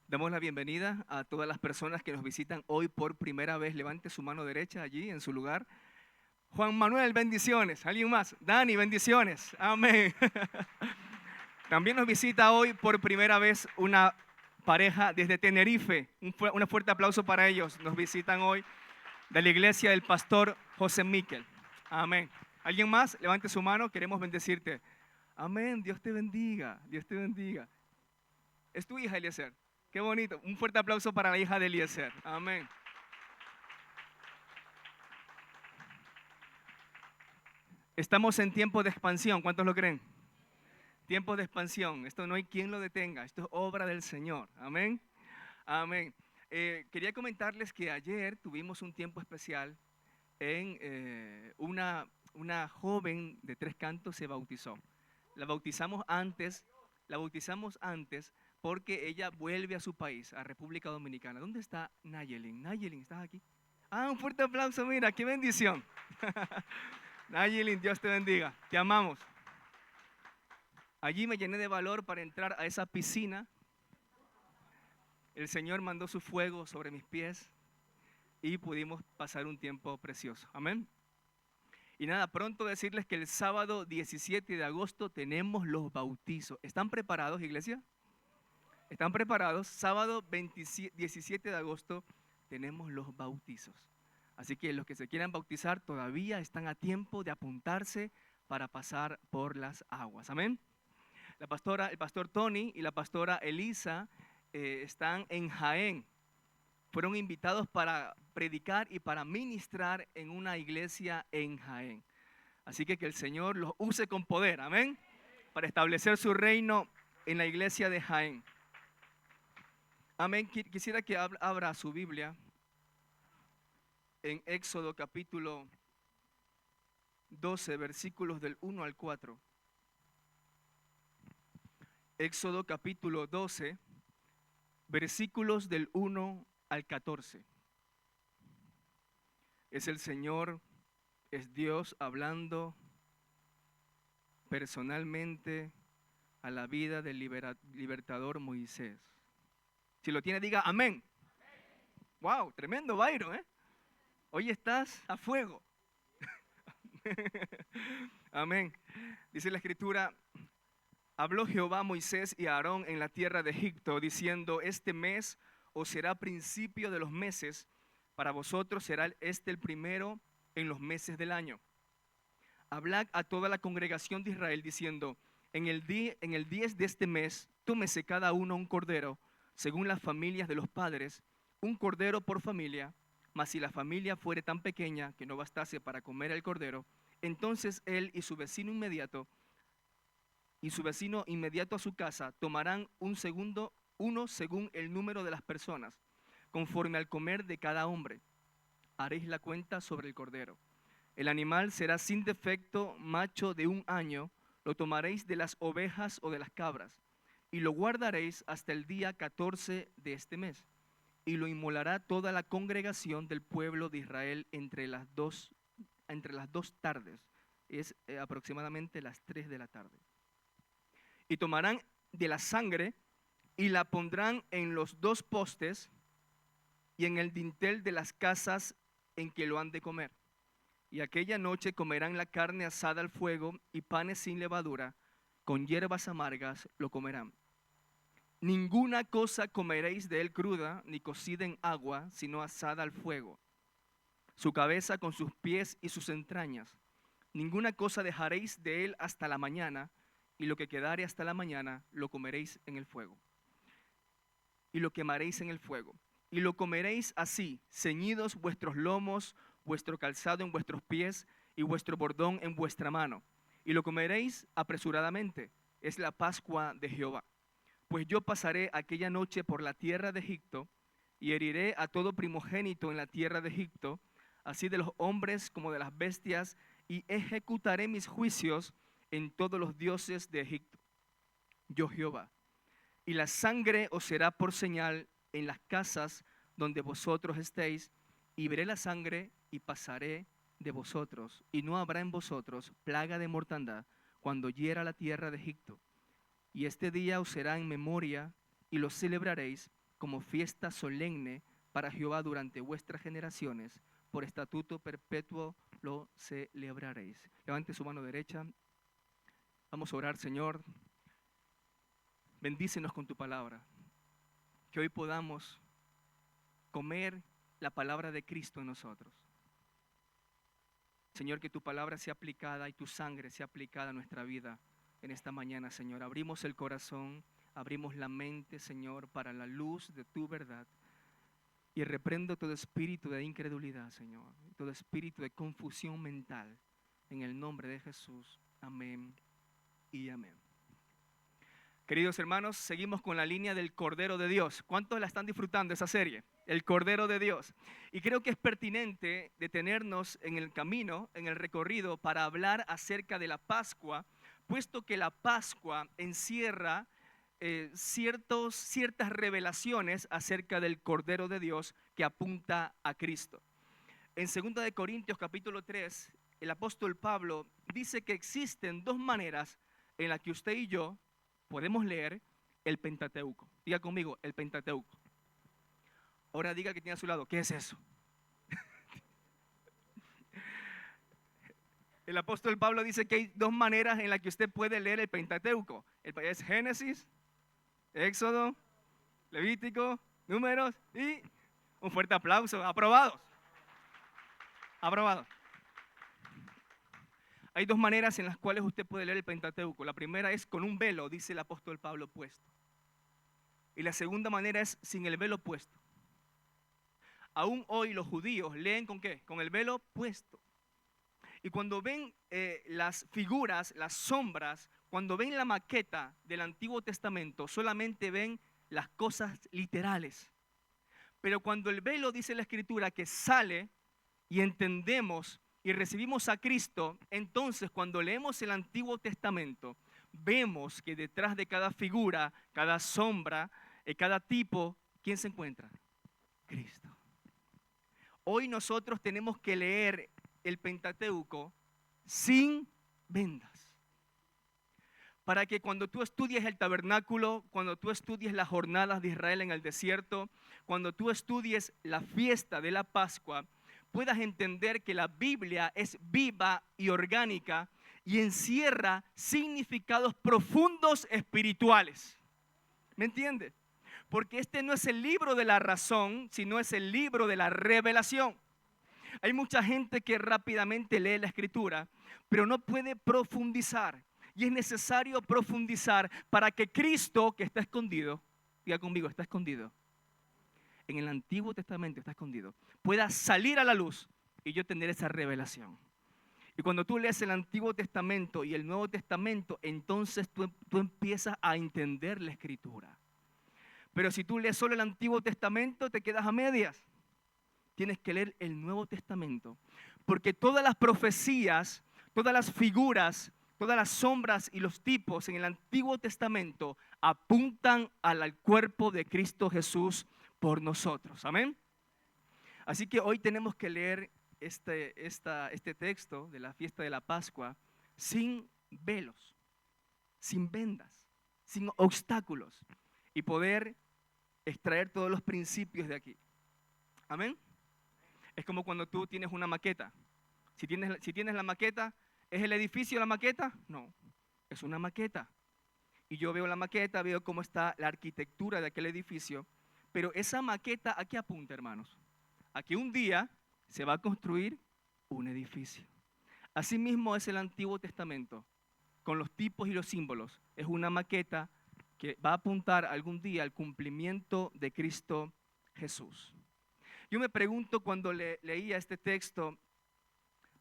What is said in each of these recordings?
Damos la bienvenida a todas las personas que nos visitan hoy por primera vez. Levante su mano derecha allí en su lugar. Juan Manuel, bendiciones. ¿Alguien más? Dani, bendiciones. Amén. También nos visita hoy por primera vez una pareja desde Tenerife. Un fuerte aplauso para ellos. Nos visitan hoy de la iglesia del pastor José Miquel. Amén. ¿Alguien más? Levante su mano. Queremos bendecirte. Amén. Dios te bendiga. Dios te bendiga. Es tu hija, Eliezer. Qué bonito. Un fuerte aplauso para la hija de Eliezer. Amén. Estamos en tiempo de expansión. ¿Cuántos lo creen? Tiempo de expansión. Esto no hay quien lo detenga. Esto es obra del Señor. Amén. Amén. Quería comentarles que ayer tuvimos un tiempo especial en una joven de Tres Cantos se bautizó. La bautizamos antes porque ella vuelve a su país, a República Dominicana. ¿Dónde está Nayelin? Nayelin, ¿estás aquí? Ah, un fuerte aplauso, mira, qué bendición. Nayelin, Dios te bendiga, te amamos. Allí me llené de valor para entrar a esa piscina. El Señor mandó su fuego sobre mis pies y pudimos pasar un tiempo precioso. Amén. Y nada, pronto decirles que el sábado 17 de agosto tenemos los bautizos. ¿Están preparados, iglesia? ¿Están preparados? Sábado 17 de agosto tenemos los bautizos. Así que los que se quieran bautizar todavía están a tiempo de apuntarse para pasar por las aguas. Amén. El pastor Tony y la pastora Elisa están en Jaén. Fueron invitados para predicar y para ministrar en una iglesia en Jaén. Así que el Señor los use con poder, amén, para establecer su reino en la iglesia de Jaén. Amén. Quisiera que abra su Biblia en Éxodo capítulo 12, versículos del 1 al 4. Éxodo capítulo 12, versículos del 1 al 14. Es el Señor, es Dios hablando personalmente a la vida del libertador Moisés. Si lo tiene, diga amén. Wow, tremendo Byron, ¿eh? Hoy estás a fuego. Amén. Dice la Escritura: habló Jehová a Moisés y a Aarón en la tierra de Egipto, diciendo: este mes os será principio de los meses, para vosotros será este el primero en los meses del año. Hablad a toda la congregación de Israel, diciendo: en el 10 de este mes, tómese cada uno un cordero, según las familias de los padres, un cordero por familia. Mas si la familia fuere tan pequeña que no bastase para comer el cordero, entonces él y su vecino inmediato a su casa tomarán uno según el número de las personas, conforme al comer de cada hombre. Haréis la cuenta sobre el cordero. El animal será sin defecto, macho de 1 año. Lo tomaréis de las ovejas o de las cabras, y lo guardaréis hasta el día 14 de este mes. Y lo inmolará toda la congregación del pueblo de Israel entre las dos tardes. Es aproximadamente las 3 de la tarde. Y tomarán de la sangre y la pondrán en los 2 postes y en el dintel de las casas en que lo han de comer. Y aquella noche comerán la carne asada al fuego y panes sin levadura, con hierbas amargas lo comerán. Ninguna cosa comeréis de él cruda, ni cocida en agua, sino asada al fuego. Su cabeza con sus pies y sus entrañas. Ninguna cosa dejaréis de él hasta la mañana, y lo que quedare hasta la mañana lo comeréis en el fuego. Y lo quemaréis en el fuego. Y lo comeréis así, ceñidos vuestros lomos, vuestro calzado en vuestros pies y vuestro bordón en vuestra mano. Y lo comeréis apresuradamente. Es la Pascua de Jehová. Pues yo pasaré aquella noche por la tierra de Egipto y heriré a todo primogénito en la tierra de Egipto, así de los hombres como de las bestias, y ejecutaré mis juicios en todos los dioses de Egipto. Yo Jehová. Y la sangre os será por señal en las casas donde vosotros estéis, y veré la sangre y pasaré de vosotros, y no habrá en vosotros plaga de mortandad cuando hiera la tierra de Egipto. Y este día os será en memoria y lo celebraréis como fiesta solemne para Jehová durante vuestras generaciones, por estatuto perpetuo lo celebraréis. Levante su mano derecha. Vamos a orar, Señor. Bendícenos con tu palabra. Que hoy podamos comer la palabra de Cristo en nosotros. Señor, que tu palabra sea aplicada y tu sangre sea aplicada a nuestra vida en esta mañana, Señor. Abrimos el corazón, abrimos la mente, Señor, para la luz de tu verdad. Y reprendo todo espíritu de incredulidad, Señor, todo espíritu de confusión mental. En el nombre de Jesús. Amén y amén. Queridos hermanos, seguimos con la línea del Cordero de Dios. ¿Cuántos la están disfrutando esa serie? El Cordero de Dios. Y creo que es pertinente detenernos en el camino, en el recorrido, para hablar acerca de la Pascua, puesto que la Pascua encierra ciertas revelaciones acerca del Cordero de Dios que apunta a Cristo. En 2 de Corintios capítulo 3, el apóstol Pablo dice que existen dos maneras en las que usted y yo podemos leer el Pentateuco. Diga conmigo, el Pentateuco. Ahora diga que tiene a su lado, ¿qué es eso? El apóstol Pablo dice que hay dos maneras en las que usted puede leer el Pentateuco. Es Génesis, Éxodo, Levítico, Números y un fuerte aplauso. Aprobados. Aprobados. Hay dos maneras en las cuales usted puede leer el Pentateuco. La primera es con un velo, dice el apóstol Pablo, puesto. Y la segunda manera es sin el velo puesto. Aún hoy los judíos leen ¿con qué? Con el velo puesto. Y cuando ven las figuras, las sombras, cuando ven la maqueta del Antiguo Testamento, solamente ven las cosas literales. Pero cuando el velo, dice la Escritura, que sale y entendemos y recibimos a Cristo, entonces cuando leemos el Antiguo Testamento, vemos que detrás de cada figura, cada sombra, cada tipo, ¿quién se encuentra? Cristo. Hoy nosotros tenemos que leer el Pentateuco sin vendas. Para que cuando tú estudies el tabernáculo, cuando tú estudies las jornadas de Israel en el desierto, cuando tú estudies la fiesta de la Pascua, puedas entender que la Biblia es viva y orgánica y encierra significados profundos espirituales. ¿Me entiendes? Porque este no es el libro de la razón, sino es el libro de la revelación. Hay mucha gente que rápidamente lee la Escritura, pero no puede profundizar. Y es necesario profundizar para que Cristo, que está escondido, diga conmigo, está escondido. En el Antiguo Testamento está escondido, pueda salir a la luz y yo tener esa revelación. Y cuando tú lees el Antiguo Testamento y el Nuevo Testamento, entonces tú empiezas a entender la Escritura. Pero si tú lees solo el Antiguo Testamento, te quedas a medias. Tienes que leer el Nuevo Testamento, porque todas las profecías, todas las figuras, todas las sombras y los tipos en el Antiguo Testamento apuntan al cuerpo de Cristo Jesús por nosotros. Amén. Así que hoy tenemos que leer este texto de la fiesta de la Pascua sin velos, sin vendas, sin obstáculos y poder extraer todos los principios de aquí. Amén. Es como cuando tú tienes una maqueta. Si tienes la maqueta, ¿es el edificio la maqueta? No, es una maqueta. Y yo veo la maqueta, veo cómo está la arquitectura de aquel edificio, pero esa maqueta, ¿a qué apunta, hermanos? A que un día se va a construir un edificio. Asimismo es el Antiguo Testamento, con los tipos y los símbolos. Es una maqueta que va a apuntar algún día al cumplimiento de Cristo Jesús. Yo me pregunto cuando leía este texto,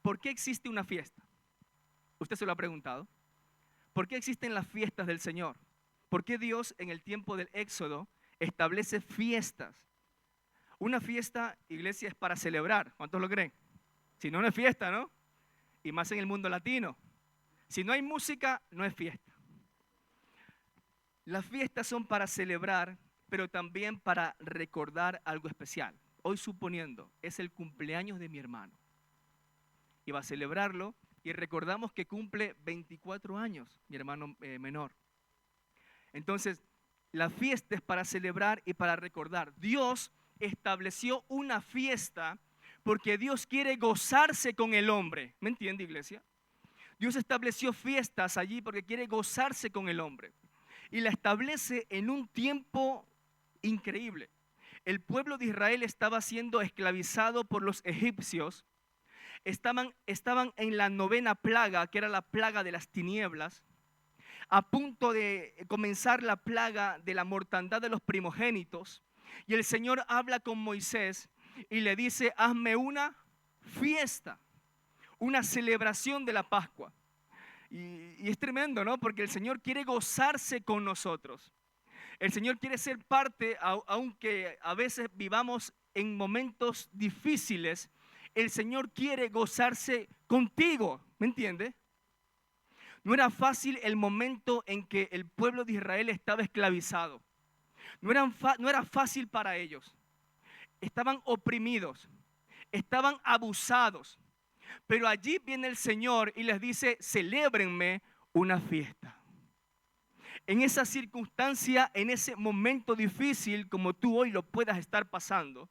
¿por qué existe una fiesta? ¿Usted se lo ha preguntado? ¿Por qué existen las fiestas del Señor? ¿Por qué Dios en el tiempo del Éxodo establece fiestas? Una fiesta, iglesia, es para celebrar. ¿Cuántos lo creen? Si no, no es fiesta, ¿no? Y más en el mundo latino. Si no hay música, no es fiesta. Las fiestas son para celebrar, pero también para recordar algo especial. Hoy suponiendo, es el cumpleaños de mi hermano. Y va a celebrarlo y recordamos que cumple 24 años, mi hermano menor. Entonces, La fiesta es para celebrar y para recordar. Dios estableció una fiesta porque Dios quiere gozarse con el hombre. ¿Me entiende, iglesia? Dios estableció fiestas allí porque quiere gozarse con el hombre. Y la establece en un tiempo increíble. El pueblo de Israel estaba siendo esclavizado por los egipcios. Estaban en la 9ª plaga, que era la plaga de las tinieblas, a punto de comenzar la plaga de la mortandad de los primogénitos. Y el Señor habla con Moisés y le dice: hazme una fiesta, una celebración de la Pascua. Y es tremendo, ¿no? Porque el Señor quiere gozarse con nosotros. El Señor quiere ser parte, aunque a veces vivamos en momentos difíciles. El Señor quiere gozarse contigo, ¿me entiende? No era fácil el momento en que el pueblo de Israel estaba esclavizado. No era fácil para ellos. Estaban oprimidos, estaban abusados. Pero allí viene el Señor y les dice: celébrenme una fiesta. En esa circunstancia, en ese momento difícil, como tú hoy lo puedas estar pasando,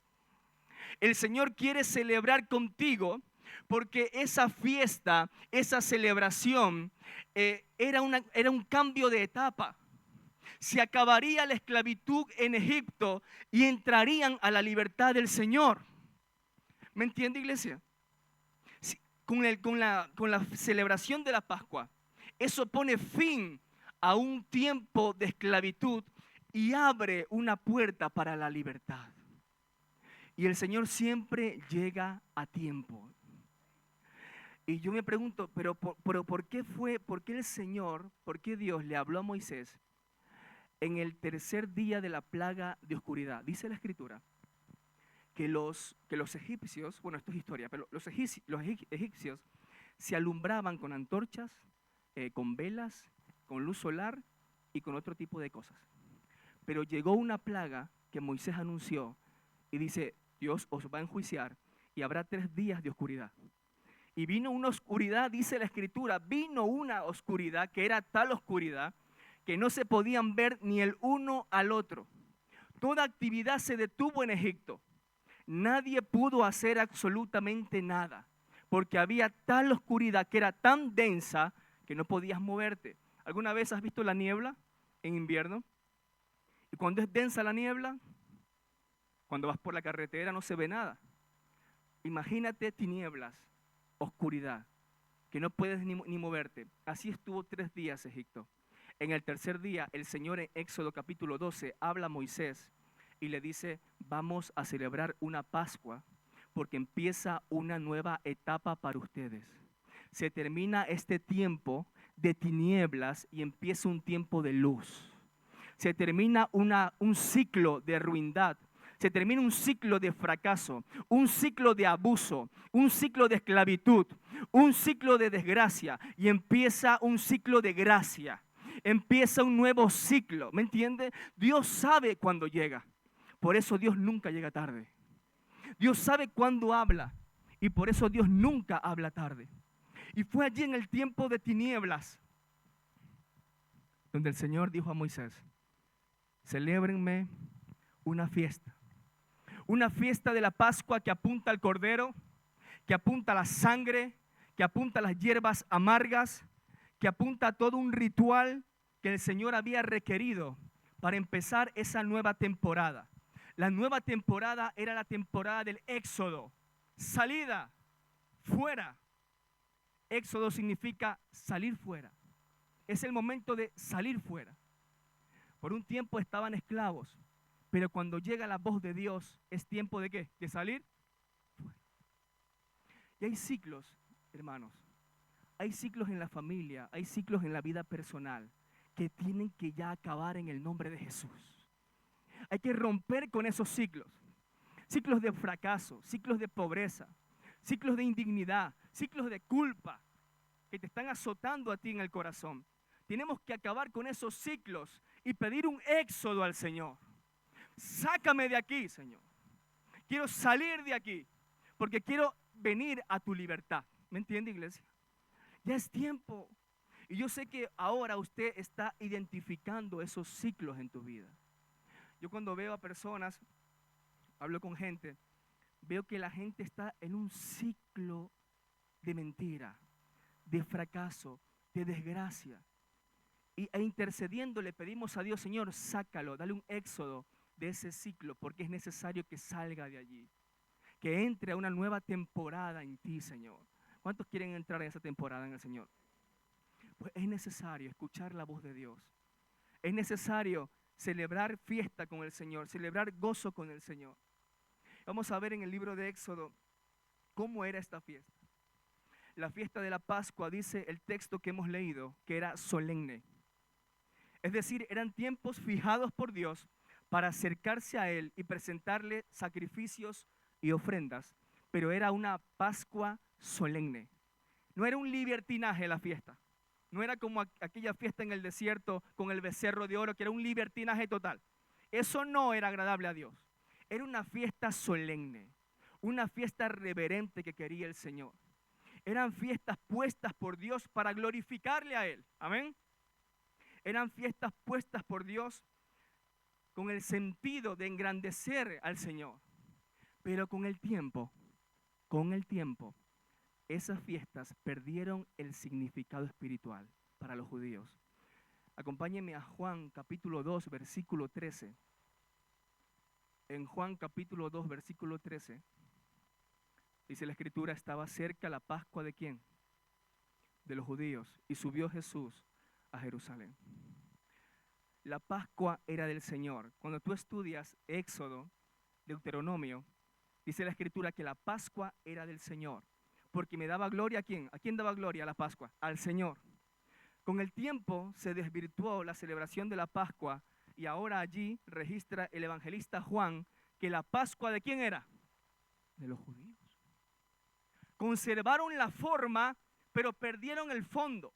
el Señor quiere celebrar contigo, porque esa fiesta, esa celebración, era un cambio de etapa. Se acabaría la esclavitud en Egipto y entrarían a la libertad del Señor. ¿Me entiende, iglesia? Con la celebración de la Pascua, eso pone fin a un tiempo de esclavitud y abre una puerta para la libertad. Y el Señor siempre llega a tiempo. Y yo me pregunto, pero ¿por qué el Señor, por qué Dios le habló a Moisés en el tercer día de la plaga de oscuridad? Dice la Escritura que los egipcios, bueno, esto es historia, pero los egipcios se alumbraban con antorchas, con velas, con luz solar y con otro tipo de cosas. Pero llegó una plaga que Moisés anunció y dice: Dios os va a enjuiciar y habrá 3 días de oscuridad. Y vino una oscuridad, dice la Escritura, vino una oscuridad que era tal oscuridad que no se podían ver ni el uno al otro. Toda actividad se detuvo en Egipto. Nadie pudo hacer absolutamente nada, porque había tal oscuridad que era tan densa que no podías moverte. ¿Alguna vez has visto la niebla en invierno? Y cuando es densa la niebla, cuando vas por la carretera no se ve nada. Imagínate tinieblas, oscuridad, que no puedes ni moverte. Así estuvo 3 días Egipto. En el tercer día, el Señor en Éxodo capítulo 12 habla a Moisés y le dice: vamos a celebrar una Pascua porque empieza una nueva etapa para ustedes. Se termina este tiempo de tinieblas y empieza un tiempo de luz. Se termina un ciclo de ruindad. Se termina un ciclo de fracaso, un ciclo de abuso, un ciclo de esclavitud, un ciclo de desgracia y empieza un ciclo de gracia. Empieza un nuevo ciclo, ¿me entiende? Dios sabe cuándo llega. Por eso Dios nunca llega tarde. Dios sabe cuándo habla y por eso Dios nunca habla tarde. Y fue allí en el tiempo de tinieblas donde el Señor dijo a Moisés: celébrenme una fiesta. Una fiesta de la Pascua que apunta al Cordero, que apunta a la sangre, que apunta a las hierbas amargas, que apunta a todo un ritual que el Señor había requerido para empezar esa nueva temporada. La nueva temporada era la temporada del éxodo, salida, fuera. Éxodo significa salir fuera. Es el momento de salir fuera. Por un tiempo estaban esclavos, pero cuando llega la voz de Dios, ¿es tiempo de qué? De salir fuera. Y hay ciclos, hermanos. Hay ciclos en la familia, hay ciclos en la vida personal que tienen que ya acabar en el nombre de Jesús. Hay que romper con esos ciclos. Ciclos de fracaso, ciclos de pobreza, ciclos de indignidad, ciclos de culpa que te están azotando a ti en el corazón. Tenemos que acabar con esos ciclos y pedir un éxodo al Señor. Sácame de aquí, Señor. Quiero salir de aquí porque quiero venir a tu libertad. ¿Me entiende, iglesia? Ya es tiempo. Y yo sé que ahora usted está identificando esos ciclos en tu vida. Yo cuando veo a personas, hablo con gente, veo que la gente está en un ciclo de mentira, de fracaso, de desgracia. E intercediendo le pedimos a Dios, Señor, sácalo, dale un éxodo de ese ciclo, porque es necesario que salga de allí, que entre a una nueva temporada en ti, Señor. ¿Cuántos quieren entrar en esa temporada en el Señor? Pues es necesario escuchar la voz de Dios. Es necesario celebrar fiesta con el Señor, celebrar gozo con el Señor. Vamos a ver en el libro de Éxodo cómo era esta fiesta. La fiesta de la Pascua, dice el texto que hemos leído, que era solemne. Es decir, eran tiempos fijados por Dios para acercarse a Él y presentarle sacrificios y ofrendas, pero era una Pascua solemne. No era un libertinaje la fiesta. No era como aquella fiesta en el desierto con el becerro de oro, que era un libertinaje total. Eso no era agradable a Dios. Era una fiesta solemne, una fiesta reverente que quería el Señor. Eran fiestas puestas por Dios para glorificarle a Él. Amén. Eran fiestas puestas por Dios con el sentido de engrandecer al Señor. Pero con el tiempo, esas fiestas perdieron el significado espiritual para los judíos. Acompáñenme a Juan capítulo 2, versículo 13. En Juan capítulo 2, versículo 13, dice la Escritura, estaba cerca la Pascua ¿de quién? De los judíos. Y subió Jesús a Jerusalén. La Pascua era del Señor. Cuando tú estudias Éxodo, Deuteronomio, dice la Escritura que la Pascua era del Señor. Porque me daba gloria ¿a quién? ¿A quién daba gloria la Pascua? Al Señor. Con el tiempo se desvirtuó la celebración de la Pascua y ahora allí registra el evangelista Juan que la Pascua ¿de quién era? De los judíos. Conservaron la forma, pero perdieron el fondo.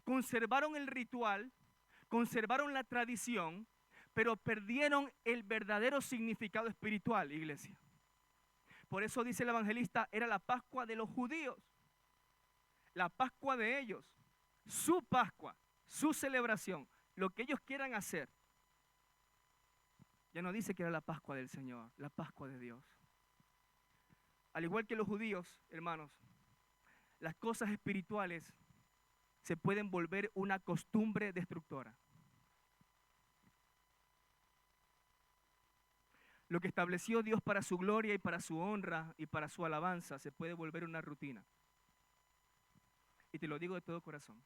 Conservaron el ritual, conservaron la tradición, pero perdieron el verdadero significado espiritual, iglesia. Por eso dice el evangelista, era la Pascua de los judíos, la Pascua de ellos, su Pascua, su celebración, lo que ellos quieran hacer. Ya no dice que era la Pascua del Señor, la Pascua de Dios. Al igual que los judíos, hermanos, las cosas espirituales se pueden volver una costumbre destructora. Lo que estableció Dios para su gloria y para su honra y para su alabanza se puede volver una rutina. Y te lo digo de todo corazón.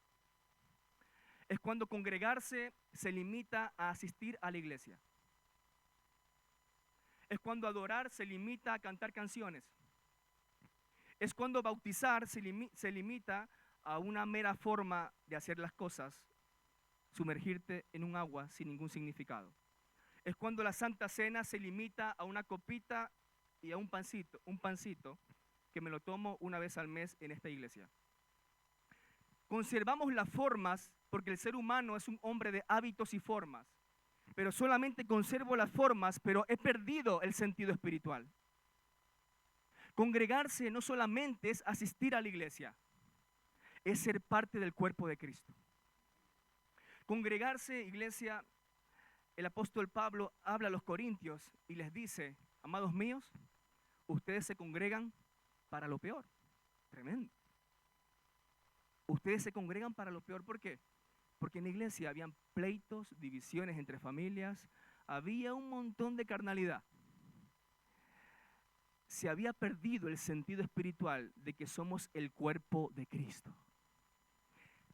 Es cuando congregarse se limita a asistir a la iglesia. Es cuando adorar se limita a cantar canciones. Es cuando bautizar se limita a una mera forma de hacer las cosas, sumergirte en un agua sin ningún significado. Es cuando la Santa Cena se limita a una copita y a un pancito que me lo tomo una vez al mes en esta iglesia. Conservamos las formas porque el ser humano es un hombre de hábitos y formas, pero solamente conservo las formas, pero he perdido el sentido espiritual. Congregarse no solamente es asistir a la iglesia, es ser parte del cuerpo de Cristo. Congregarse, iglesia, el apóstol Pablo habla a los corintios y les dice, amados míos, ustedes se congregan para lo peor. Tremendo. Ustedes se congregan para lo peor, ¿por qué? Porque en la iglesia habían pleitos, divisiones entre familias, había un montón de carnalidad. Se había perdido el sentido espiritual de que somos el cuerpo de Cristo.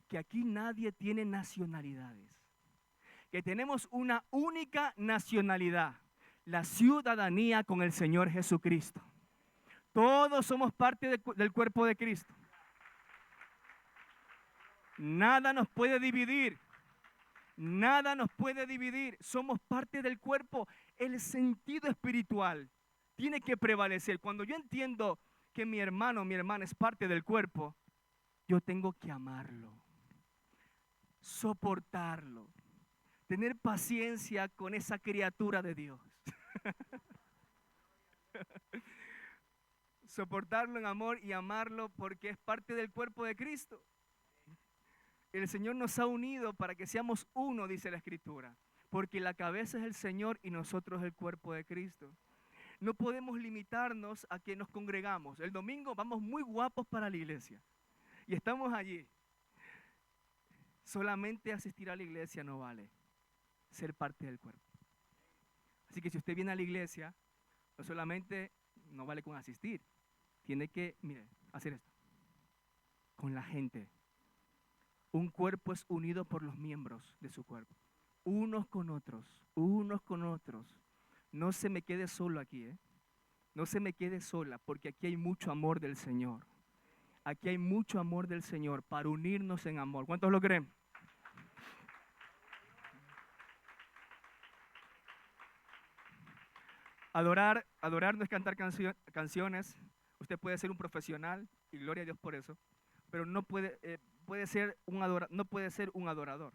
Que aquí nadie tiene nacionalidades. Que tenemos una única nacionalidad, la ciudadanía con el Señor Jesucristo. Todos somos parte del cuerpo de Cristo. Nada nos puede dividir. Nada nos puede dividir. Somos parte del cuerpo. El sentido espiritual tiene que prevalecer. Cuando yo entiendo que mi hermano o mi hermana es parte del cuerpo, yo tengo que amarlo, soportarlo, tener paciencia con esa criatura de Dios. Soportarlo en amor y amarlo porque es parte del cuerpo de Cristo. El Señor nos ha unido para que seamos uno, dice la Escritura, porque la cabeza es el Señor y nosotros el cuerpo de Cristo. No podemos limitarnos a que nos congregamos. El domingo vamos muy guapos para la iglesia y estamos allí. Solamente asistir a la iglesia no vale, ser parte del cuerpo. Así que si usted viene a la iglesia, no solamente no vale con asistir, tiene que, mire, hacer esto, con la gente. Un cuerpo es unido por los miembros de su cuerpo, unos con otros, unos con otros. No se me quede solo aquí, ¿eh? No se me quede sola, porque aquí hay mucho amor del Señor. Aquí hay mucho amor del Señor para unirnos en amor. ¿Cuántos lo creen? Adorar no es cantar canciones. Usted puede ser un profesional y gloria a Dios por eso, pero no puede ser un adorador.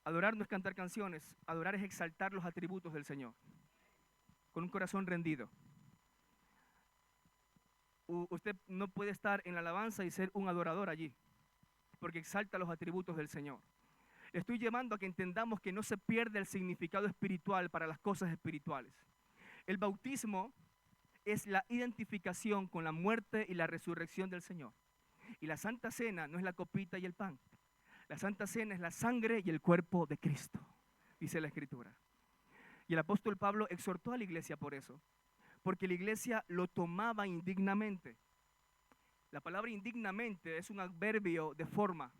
Adorar no es cantar canciones, adorar es exaltar los atributos del Señor con un corazón rendido. Usted no puede estar en la alabanza y ser un adorador allí, porque exalta los atributos del Señor. Le estoy llevando a que entendamos que no se pierde el significado espiritual para las cosas espirituales. El bautismo es la identificación con la muerte y la resurrección del Señor. Y la Santa Cena no es la copita y el pan. La Santa Cena es la sangre y el cuerpo de Cristo, dice la Escritura. Y el apóstol Pablo exhortó a la iglesia por eso, porque la iglesia lo tomaba indignamente. La palabra indignamente es un adverbio de forma,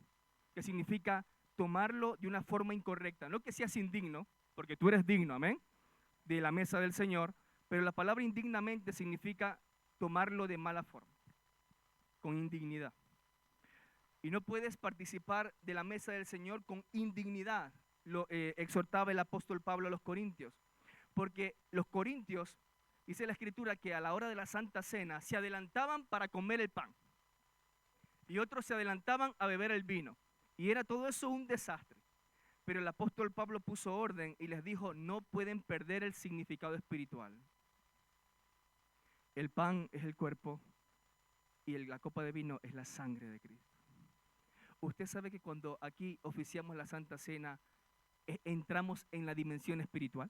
que significa tomarlo de una forma incorrecta. No que seas indigno, porque tú eres digno, amén, de la mesa del Señor, pero la palabra indignamente significa tomarlo de mala forma, con indignidad. Y no puedes participar de la mesa del Señor con indignidad, lo exhortaba el apóstol Pablo a los corintios, porque los corintios, dice la Escritura, que a la hora de la Santa Cena se adelantaban para comer el pan y otros se adelantaban a beber el vino, y era todo eso un desastre. Pero el apóstol Pablo puso orden y les dijo, no pueden perder el significado espiritual. El pan es el cuerpo y la copa de vino es la sangre de Cristo. Usted sabe que cuando aquí oficiamos la Santa Cena, entramos en la dimensión espiritual.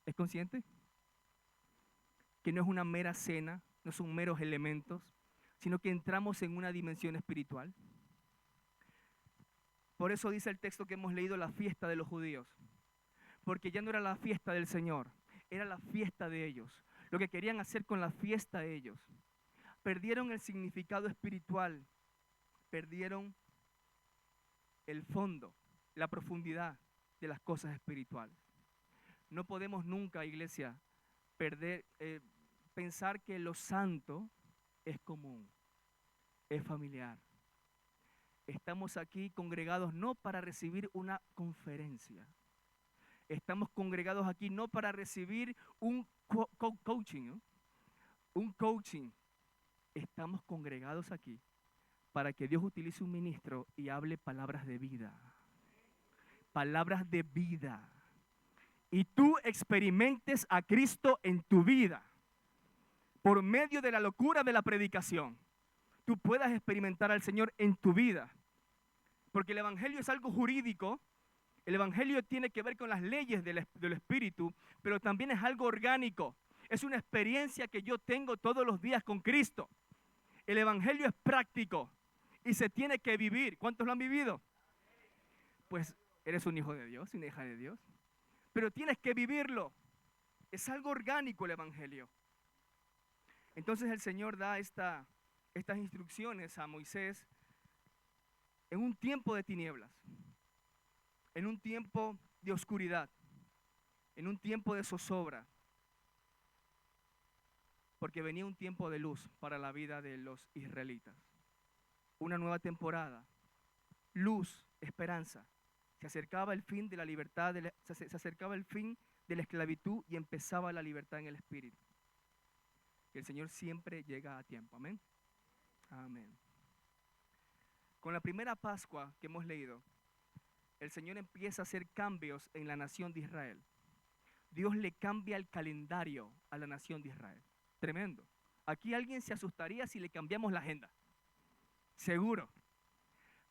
¿Es consciente? Que no es una mera cena, no son meros elementos, sino que entramos en una dimensión espiritual. Por eso dice el texto que hemos leído, la fiesta de los judíos. Porque ya no era la fiesta del Señor, era la fiesta de ellos. Lo que querían hacer con la fiesta ellos. Perdieron el significado espiritual, perdieron el fondo, la profundidad de las cosas espirituales. No podemos nunca, iglesia, pensar que lo santo es común, es familiar. Estamos aquí congregados no para recibir una conferencia. Estamos congregados aquí no para recibir un coaching, ¿no? Un coaching. Estamos congregados aquí para que Dios utilice un ministro y hable palabras de vida. Palabras de vida. Y tú experimentes a Cristo en tu vida. Por medio de la locura de la predicación, tú puedas experimentar al Señor en tu vida. Porque el Evangelio es algo jurídico. El Evangelio tiene que ver con las leyes del Espíritu, pero también es algo orgánico. Es una experiencia que yo tengo todos los días con Cristo. El Evangelio es práctico y se tiene que vivir. ¿Cuántos lo han vivido? Pues eres un hijo de Dios, una hija de Dios. Pero tienes que vivirlo. Es algo orgánico el Evangelio. Entonces el Señor da estas instrucciones a Moisés en un tiempo de tinieblas, en un tiempo de oscuridad, en un tiempo de zozobra, porque venía un tiempo de luz para la vida de los israelitas. Una nueva temporada, luz, esperanza. Se acercaba el fin de la libertad, se acercaba el fin de la esclavitud y empezaba la libertad en el Espíritu. Que el Señor siempre llega a tiempo. Amén. Amén. Con la primera Pascua que hemos leído, el Señor empieza a hacer cambios en la nación de Israel. Dios le cambia el calendario a la nación de Israel. Tremendo. Aquí alguien se asustaría si le cambiamos la agenda. Seguro.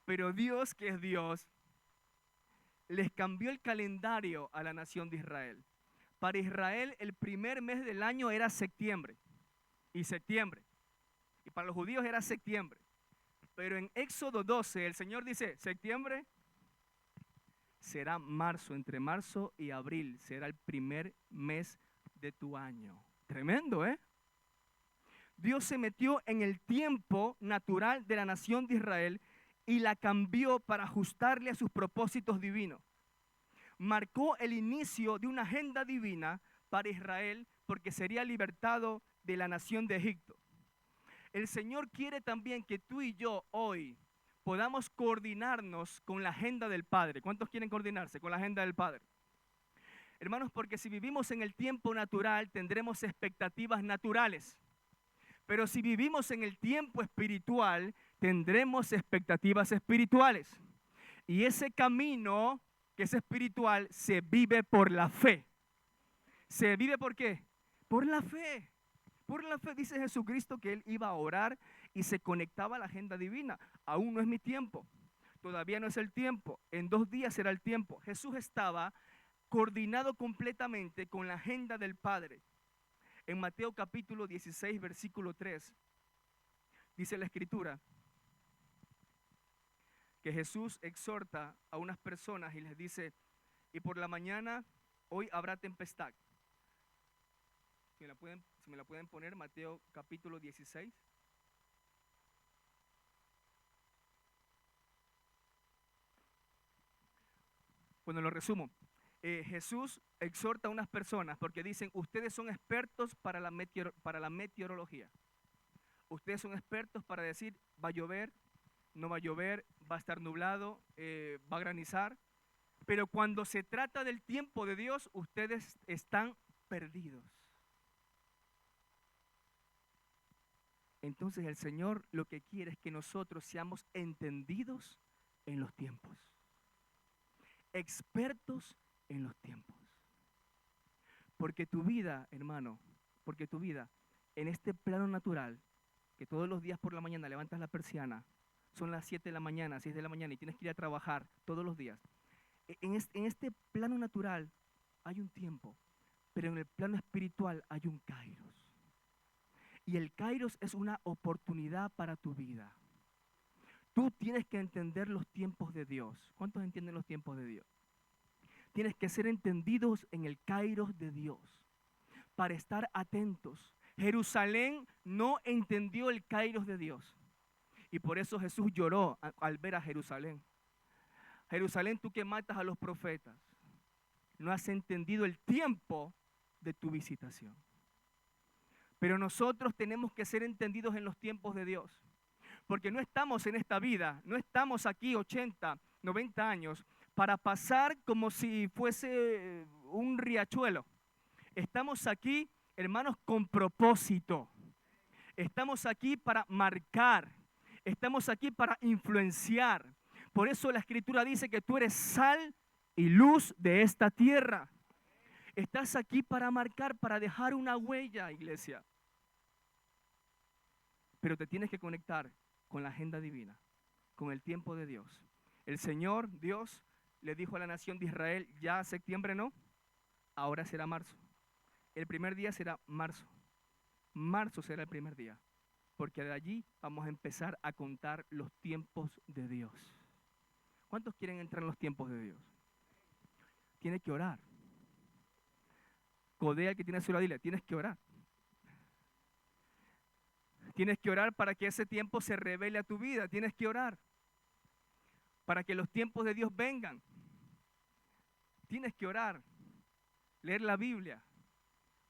Pero Dios, que es Dios, les cambió el calendario a la nación de Israel. Para Israel el primer mes del año era septiembre y septiembre. Y para los judíos era septiembre. Pero en Éxodo 12 el Señor dice, septiembre será marzo, entre marzo y abril será el primer mes de tu año. Tremendo, ¿eh? Dios se metió en el tiempo natural de la nación de Israel y la cambió para ajustarle a sus propósitos divinos. Marcó el inicio de una agenda divina para Israel porque sería libertado de la nación de Egipto. El Señor quiere también que tú y yo hoy podamos coordinarnos con la agenda del Padre. ¿Cuántos quieren coordinarse con la agenda del Padre? Hermanos, porque si vivimos en el tiempo natural tendremos expectativas naturales. Pero si vivimos en el tiempo espiritual tendremos expectativas espirituales. Y ese camino que es espiritual se vive por la fe. ¿Se vive por qué? Por la fe. Por la fe dice Jesucristo que Él iba a orar y se conectaba a la agenda divina. Aún no es mi tiempo. Todavía no es el tiempo. En 2 días será el tiempo. Jesús estaba coordinado completamente con la agenda del Padre. En Mateo capítulo 16, versículo 3, dice la Escritura que Jesús exhorta a unas personas y les dice, y por la mañana hoy habrá tempestad. Si me la pueden poner, Mateo capítulo 16. Bueno, lo resumo. Jesús exhorta a unas personas porque dicen, ustedes son expertos para la meteorología. Ustedes son expertos para decir, va a llover, no va a llover, va a estar nublado, va a granizar. Pero cuando se trata del tiempo de Dios, ustedes están perdidos. Entonces el Señor lo que quiere es que nosotros seamos entendidos en los tiempos. Expertos en los tiempos. Porque tu vida, hermano, porque tu vida en este plano natural, que todos los días por la mañana levantas la persiana, son las 7 de la mañana, 6 de la mañana y tienes que ir a trabajar todos los días. En este plano natural hay un tiempo, pero en el plano espiritual hay un kairos. Y el kairos es una oportunidad para tu vida. Tú tienes que entender los tiempos de Dios. ¿Cuántos entienden los tiempos de Dios? Tienes que ser entendidos en el kairos de Dios para estar atentos. Jerusalén no entendió el kairos de Dios y por eso Jesús lloró al ver a Jerusalén. Jerusalén, tú que matas a los profetas, no has entendido el tiempo de tu visitación. Pero nosotros tenemos que ser entendidos en los tiempos de Dios. Porque no estamos en esta vida, no estamos aquí 80, 90 años para pasar como si fuese un riachuelo. Estamos aquí, hermanos, con propósito. Estamos aquí para marcar. Estamos aquí para influenciar. Por eso la Escritura dice que tú eres sal y luz de esta tierra. Estás aquí para marcar, para dejar una huella, iglesia. Pero te tienes que conectar con la agenda divina, con el tiempo de Dios. El Señor, Dios, le dijo a la nación de Israel, ya septiembre no, ahora será marzo. El primer día será marzo. Marzo será el primer día, porque de allí vamos a empezar a contar los tiempos de Dios. ¿Cuántos quieren entrar en los tiempos de Dios? Tienes que orar. Codea que tiene a su lado, dile, tienes que orar. Tienes que orar para que ese tiempo se revele a tu vida. Tienes que orar para que los tiempos de Dios vengan. Tienes que orar, leer la Biblia,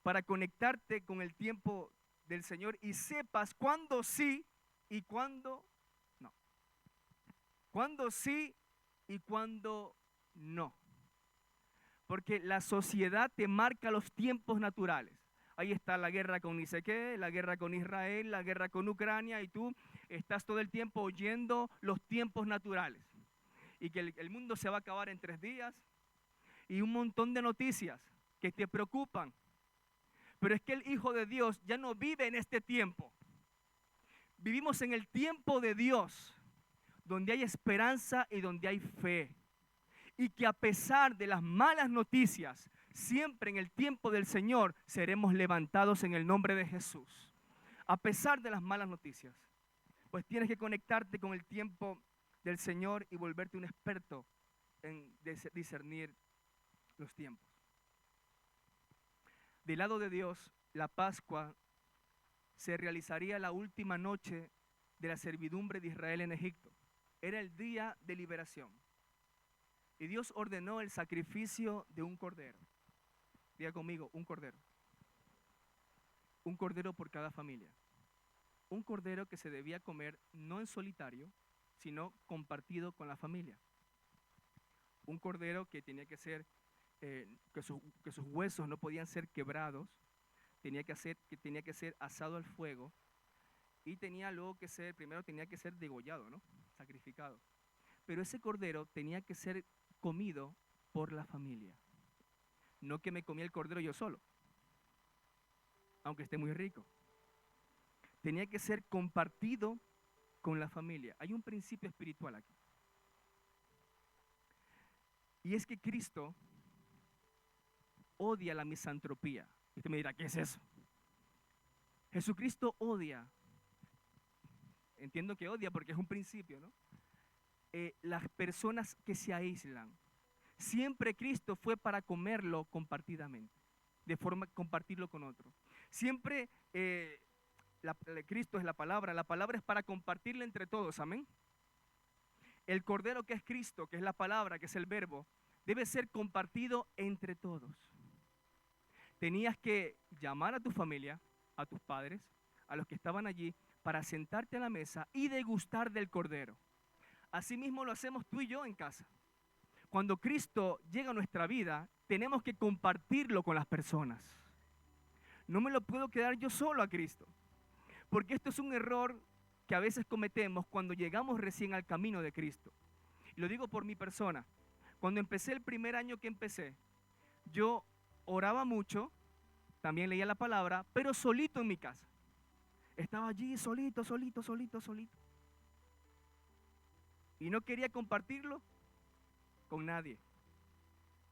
para conectarte con el tiempo del Señor y sepas cuándo sí y cuándo no. Cuándo sí y cuándo no. Porque la sociedad te marca los tiempos naturales. Ahí está la guerra con ni sé qué, la guerra con Israel, la guerra con Ucrania, y tú estás todo el tiempo oyendo los tiempos naturales. Y que el mundo se va a acabar en 3 días, y un montón de noticias que te preocupan. Pero es que el Hijo de Dios ya no vive en este tiempo. Vivimos en el tiempo de Dios, donde hay esperanza y donde hay fe. Y que a pesar de las malas noticias, siempre en el tiempo del Señor seremos levantados en el nombre de Jesús. A pesar de las malas noticias, pues tienes que conectarte con el tiempo del Señor y volverte un experto en discernir los tiempos. Del lado de Dios, la Pascua se realizaría la última noche de la servidumbre de Israel en Egipto. Era el día de liberación. Y Dios ordenó el sacrificio de un cordero. Diga conmigo, un cordero. Un cordero por cada familia. Un cordero que se debía comer no en solitario, sino compartido con la familia. Un cordero que tenía que ser, que sus huesos no podían ser quebrados, tenía que ser asado al fuego y tenía luego que ser, primero tenía que ser degollado, ¿no? Sacrificado. Pero ese cordero tenía que ser comido por la familia. No que me comía el cordero yo solo, aunque esté muy rico. Tenía que ser compartido con la familia. Hay un principio espiritual aquí. Y es que Cristo odia la misantropía. Y usted me dirá, ¿qué es eso? Jesucristo odia, entiendo que odia porque es un principio, ¿no? Las personas que se aíslan. Siempre Cristo fue para comerlo compartidamente, de forma compartirlo con otro. Siempre Cristo es la palabra es para compartirla entre todos, amén. El cordero que es Cristo, que es la palabra, que es el verbo, debe ser compartido entre todos. Tenías que llamar a tu familia, a tus padres, a los que estaban allí, para sentarte a la mesa y degustar del cordero. Asimismo lo hacemos tú y yo en casa. Cuando Cristo llega a nuestra vida, tenemos que compartirlo con las personas. No me lo puedo quedar yo solo a Cristo, porque esto es un error que a veces cometemos cuando llegamos recién al camino de Cristo. Y lo digo por mi persona. Cuando empecé el primer año que empecé, yo oraba mucho, también leía la palabra, pero solito en mi casa. Estaba allí solito. Y no quería compartirlo con nadie.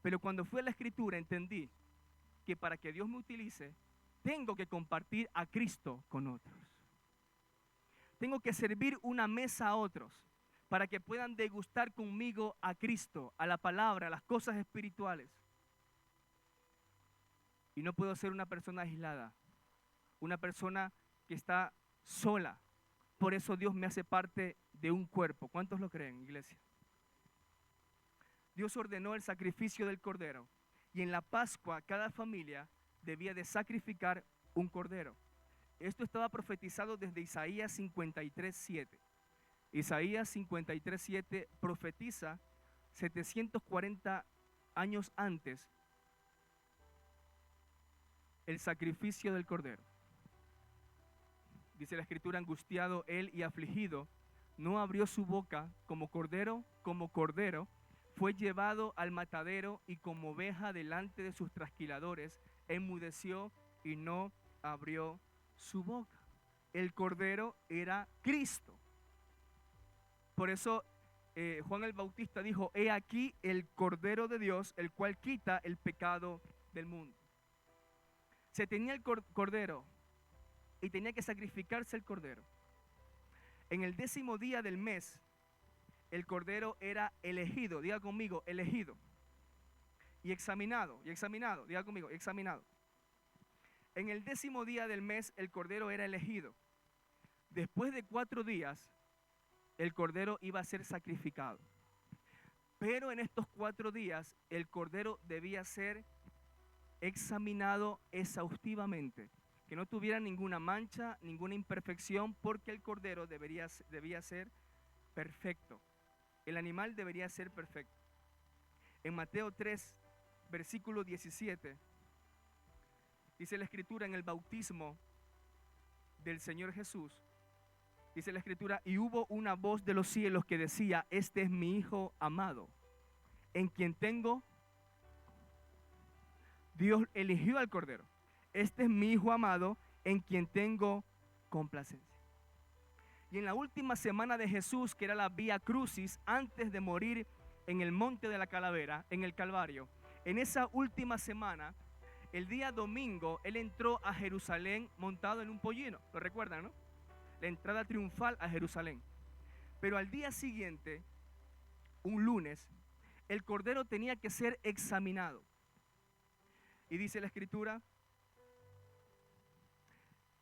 Pero cuando fui a la Escritura entendí que para que Dios me utilice, tengo que compartir a Cristo con otros. Tengo que servir una mesa a otros para que puedan degustar conmigo a Cristo, a la palabra, a las cosas espirituales. Y no puedo ser una persona aislada, una persona que está sola. Por eso Dios me hace parte de un cuerpo. ¿Cuántos lo creen, iglesia? Dios ordenó el sacrificio del cordero y en la Pascua cada familia debía de sacrificar un cordero. Esto estaba profetizado desde Isaías 53:7. Isaías 53:7 profetiza 740 años antes el sacrificio del cordero. Dice la Escritura, angustiado él y afligido, no abrió su boca, como cordero, fue llevado al matadero y como oveja delante de sus trasquiladores, enmudeció y no abrió su boca. El cordero era Cristo. Por eso Juan el Bautista dijo, he aquí el cordero de Dios, el cual quita el pecado del mundo. Se tenía el cordero y tenía que sacrificarse el cordero. En el 10º día del mes, el cordero era elegido, diga conmigo, elegido, y examinado, diga conmigo, examinado. En el 10º día del mes, el cordero era elegido. Después de 4 días, el cordero iba a ser sacrificado. Pero en estos 4 días, el cordero debía ser examinado exhaustivamente, que no tuviera ninguna mancha, ninguna imperfección, porque el cordero debía ser perfecto. El animal debería ser perfecto. En Mateo 3, versículo 17, dice la Escritura, en el bautismo del Señor Jesús, dice la Escritura, y hubo una voz de los cielos que decía, este es mi Hijo amado, en quien tengo. Dios eligió al cordero. Este es mi Hijo amado, en quien tengo complacencia. Y en la última semana de Jesús, que era la Vía Crucis, antes de morir en el monte de la Calavera, en el Calvario, en esa última semana, el día domingo, Él entró a Jerusalén montado en un pollino. ¿Lo recuerdan, no? La entrada triunfal a Jerusalén. Pero al día siguiente, un lunes, el Cordero tenía que ser examinado. Y dice la Escritura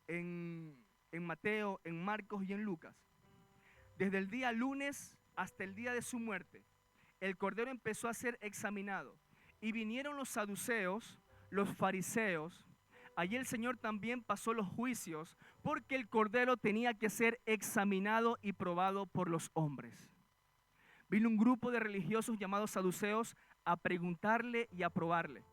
en Mateo, en Marcos y en Lucas, desde el día lunes hasta el día de su muerte, el Cordero empezó a ser examinado. Y vinieron los saduceos, los fariseos. Allí el Señor también pasó los juicios, porque el Cordero tenía que ser examinado y probado por los hombres. Vino un grupo de religiosos llamados saduceos a preguntarle y a probarle.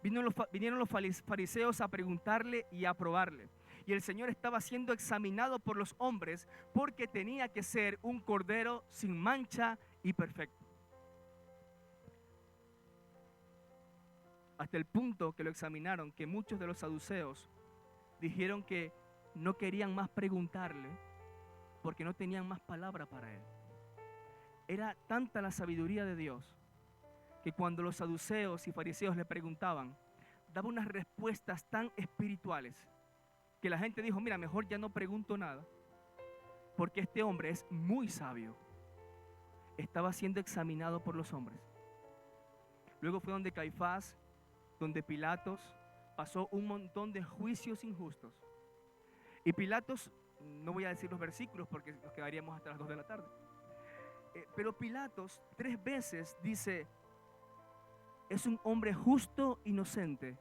Vinieron los fariseos a preguntarle y a probarle. Y el Señor estaba siendo examinado por los hombres porque tenía que ser un Cordero sin mancha y perfecto. Hasta el punto que lo examinaron, que muchos de los saduceos dijeron que no querían más preguntarle porque no tenían más palabra para él. Era tanta la sabiduría de Dios que cuando los saduceos y fariseos le preguntaban, daba unas respuestas tan espirituales que la gente dijo, mira, mejor ya no pregunto nada, porque este hombre es muy sabio. Estaba siendo examinado por los hombres. Luego fue donde Caifás, donde Pilatos, pasó un montón de juicios injustos. Y Pilatos, no voy a decir los versículos porque nos quedaríamos hasta las 2 de la tarde. Pero Pilatos 3 veces dice, es un hombre justo, inocente,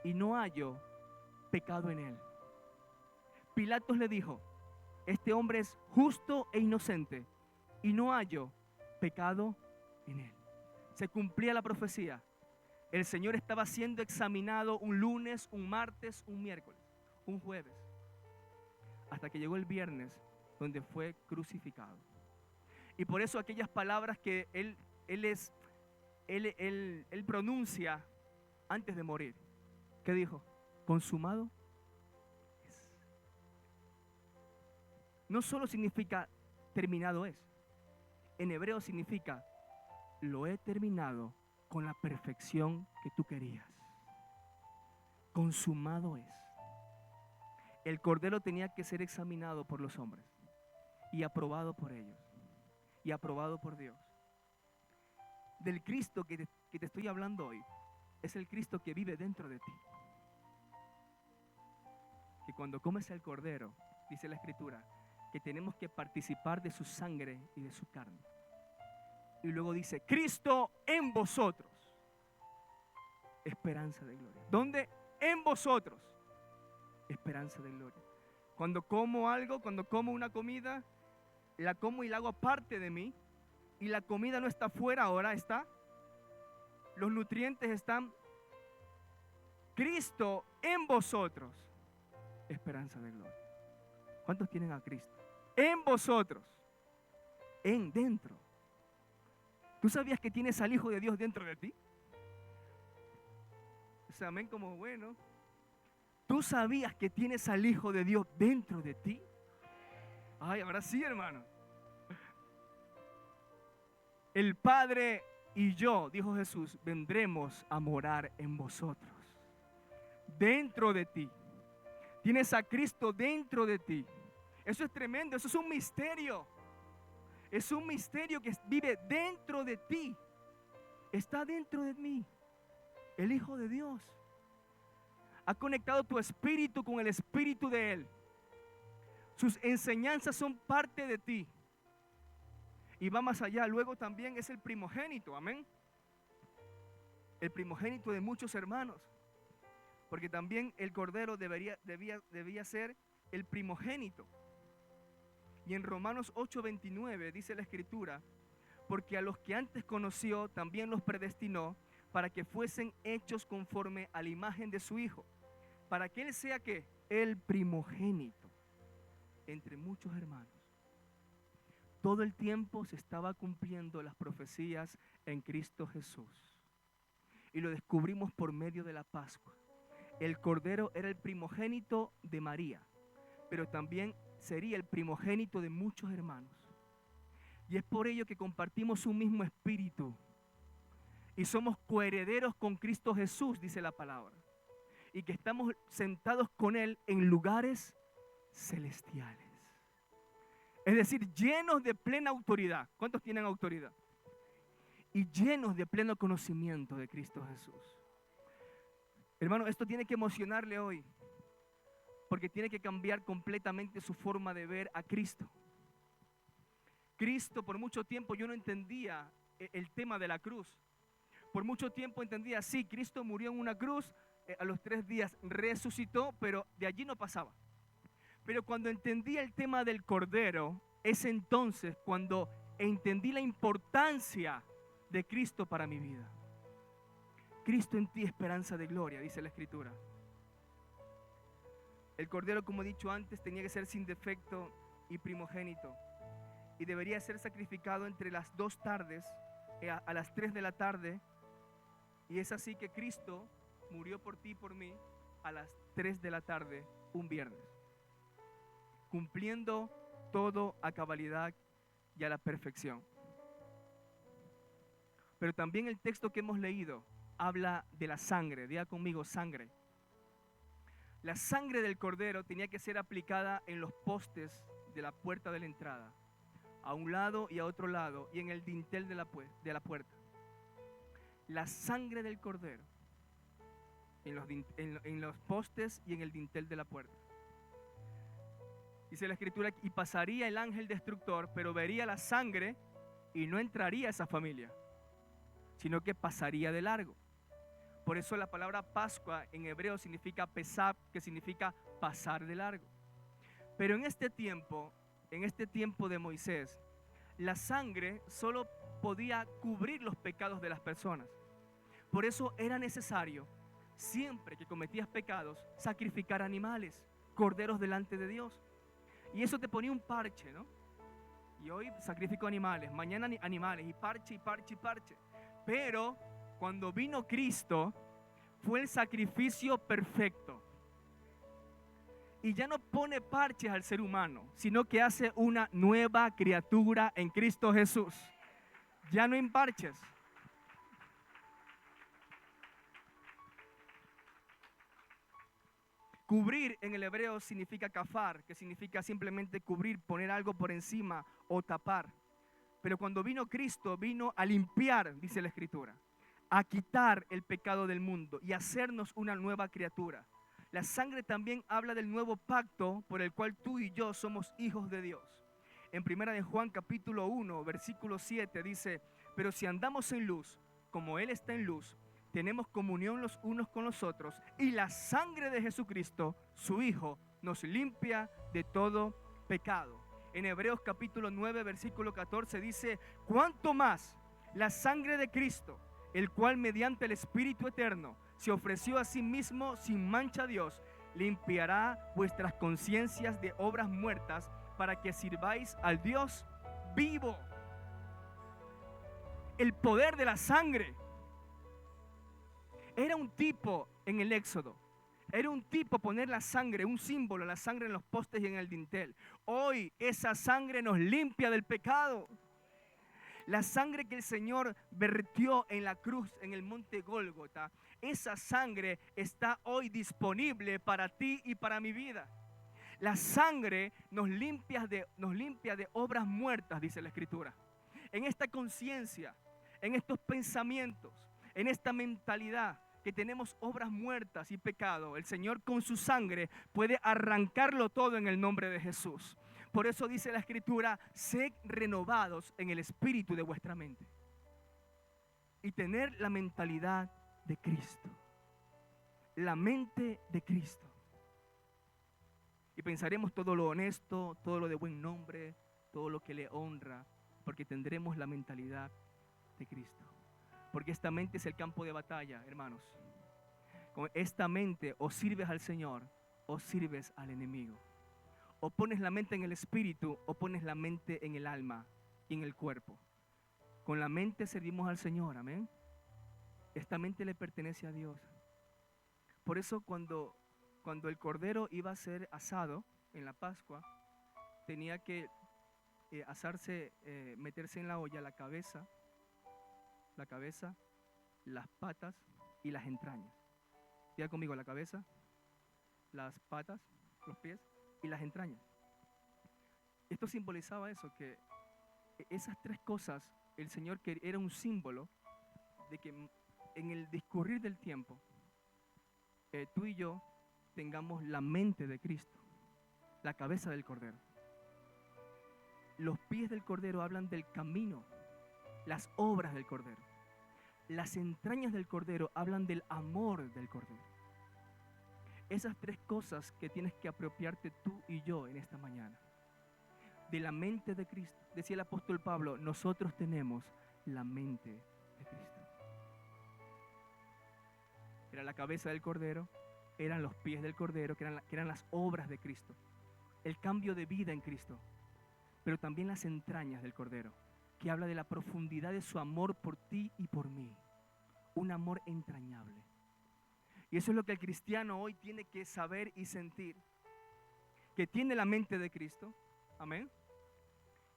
y no hallo pecado en él. Pilatos le dijo, este hombre es justo e inocente, y no hallo pecado en él. Se cumplía la profecía. El Señor estaba siendo examinado un lunes, un martes, un miércoles, un jueves, hasta que llegó el viernes, donde fue crucificado. Y por eso aquellas palabras que él pronuncia antes de morir. ¿Qué dijo? Consumado es. No solo significa terminado es. En hebreo significa lo he terminado con la perfección que tú querías. Consumado es. El Cordero tenía que ser examinado por los hombres y aprobado por ellos y aprobado por Dios. Del Cristo que te estoy hablando hoy es el Cristo que vive dentro de ti. Que cuando comes el Cordero, dice la Escritura, que tenemos que participar de su sangre y de su carne. Y luego dice, Cristo en vosotros, esperanza de gloria. ¿Dónde? En vosotros, esperanza de gloria. Cuando como algo, cuando como una comida, la como y la hago parte de mí, y la comida no está fuera ahora, está. Los nutrientes están. Cristo en vosotros, esperanza de gloria. ¿Cuántos tienen a Cristo? En vosotros, en dentro. ¿Tú sabías que tienes al Hijo de Dios dentro de ti? O sea, amén, como bueno. ¿Tú sabías que tienes al Hijo de Dios dentro de ti? Ay, ahora sí, hermano. El Padre y yo, dijo Jesús, vendremos a morar en vosotros. Dentro de ti. Tienes a Cristo dentro de ti. Eso es tremendo, eso es un misterio. Es un misterio que vive dentro de ti. Está dentro de mí. El Hijo de Dios. Ha conectado tu espíritu con el espíritu de Él. Sus enseñanzas son parte de ti. Y va más allá, luego también es el primogénito, amén. El primogénito de muchos hermanos. Porque también el Cordero debía ser el primogénito. Y en Romanos 8:29 dice la Escritura, porque a los que antes conoció también los predestinó para que fuesen hechos conforme a la imagen de su Hijo, para que Él sea ¿qué? El primogénito entre muchos hermanos. Todo el tiempo se estaba cumpliendo las profecías en Cristo Jesús. Y lo descubrimos por medio de la Pascua. El Cordero era el primogénito de María, pero también sería el primogénito de muchos hermanos. Y es por ello que compartimos un mismo espíritu y somos coherederos con Cristo Jesús, dice la palabra, y que estamos sentados con Él en lugares celestiales. Es decir, llenos de plena autoridad. ¿Cuántos tienen autoridad? Y llenos de pleno conocimiento de Cristo Jesús. Hermano, esto tiene que emocionarle hoy, porque tiene que cambiar completamente su forma de ver a Cristo. Cristo, por mucho tiempo yo no entendía el tema de la cruz. Por mucho tiempo entendía, sí, Cristo murió en una cruz, a los 3 días resucitó, pero de allí no pasaba. Pero cuando entendí el tema del Cordero, es entonces cuando entendí la importancia de Cristo para mi vida. Cristo en ti, esperanza de gloria, dice la Escritura. El Cordero, como he dicho antes, tenía que ser sin defecto y primogénito. Y debería ser sacrificado entre las 2 tardes, a las 3 de la tarde. Y es así que Cristo murió por ti y por mí a las 3 de la tarde, un viernes, cumpliendo todo a cabalidad y a la perfección. Pero también el texto que hemos leído habla de la sangre. Diga conmigo, sangre. La sangre del Cordero tenía que ser aplicada en los postes de la puerta de la entrada, a un lado y a otro lado, y en el dintel de la puerta. La sangre del Cordero en los postes y en el dintel de la puerta. Dice la Escritura, y pasaría el ángel destructor, pero vería la sangre y no entraría a esa familia, sino que pasaría de largo. Por eso la palabra Pascua en hebreo significa pesab, que significa pasar de largo. Pero en este tiempo de Moisés, la sangre solo podía cubrir los pecados de las personas. Por eso era necesario, siempre que cometías pecados, sacrificar animales, corderos delante de Dios. Y eso te ponía un parche, ¿no? Y hoy sacrifico animales, mañana animales, y parche, y parche, y parche. Pero cuando vino Cristo, fue el sacrificio perfecto. Y ya no pone parches al ser humano, sino que hace una nueva criatura en Cristo Jesús. Ya no hay parches. Cubrir en el hebreo significa kafar, que significa simplemente cubrir, poner algo por encima o tapar. Pero cuando vino Cristo, vino a limpiar, dice la Escritura, a quitar el pecado del mundo y hacernos una nueva criatura. La sangre también habla del nuevo pacto por el cual tú y yo somos hijos de Dios. En 1 de Juan capítulo 1, versículo 7 dice, pero si andamos en luz, como Él está en luz, tenemos comunión los unos con los otros, y la sangre de Jesucristo, su Hijo, nos limpia de todo pecado. En Hebreos capítulo 9, versículo 14 dice, ¿cuánto más la sangre de Cristo, el cual mediante el Espíritu eterno se ofreció a sí mismo sin mancha a Dios, limpiará vuestras conciencias de obras muertas para que sirváis al Dios vivo? El poder de la sangre. Era un tipo en el Éxodo. Era un tipo poner la sangre, un símbolo, la sangre en los postes y en el dintel. Hoy esa sangre nos limpia del pecado. La sangre que el Señor vertió en la cruz, en el monte Gólgota, esa sangre está hoy disponible para ti y para mi vida. La sangre nos limpia de obras muertas, dice la Escritura. En esta conciencia, en estos pensamientos, en esta mentalidad que tenemos obras muertas y pecado, el Señor con su sangre puede arrancarlo todo en el nombre de Jesús. Por eso dice la Escritura, sed renovados en el espíritu de vuestra mente. Y tener la mentalidad de Cristo. La mente de Cristo. Y pensaremos todo lo honesto, todo lo de buen nombre, todo lo que le honra, porque tendremos la mentalidad de Cristo. Porque esta mente es el campo de batalla, hermanos. Con esta mente o sirves al Señor o sirves al enemigo. O pones la mente en el espíritu o pones la mente en el alma y en el cuerpo. Con la mente servimos al Señor, amén. Esta mente le pertenece a Dios. Por eso cuando el cordero iba a ser asado en la Pascua, tenía que meterse en la olla la cabeza, las patas y las entrañas. Diga conmigo, la cabeza, las patas, los pies y las entrañas. Esto simbolizaba eso, que esas tres cosas, el Señor era un símbolo de que en el discurrir del tiempo, tú y yo tengamos la mente de Cristo, la cabeza del Cordero. Los pies del Cordero hablan del camino, las obras del Cordero. Las entrañas del Cordero hablan del amor del Cordero. Esas tres cosas que tienes que apropiarte tú y yo en esta mañana. De la mente de Cristo. Decía el apóstol Pablo, nosotros tenemos la mente de Cristo. Era la cabeza del Cordero, eran los pies del Cordero, que eran las obras de Cristo. El cambio de vida en Cristo. Pero también las entrañas del Cordero, que habla de la profundidad de su amor por ti y por mí. Un amor entrañable. Y eso es lo que el cristiano hoy tiene que saber y sentir. Que tiene la mente de Cristo. Amén.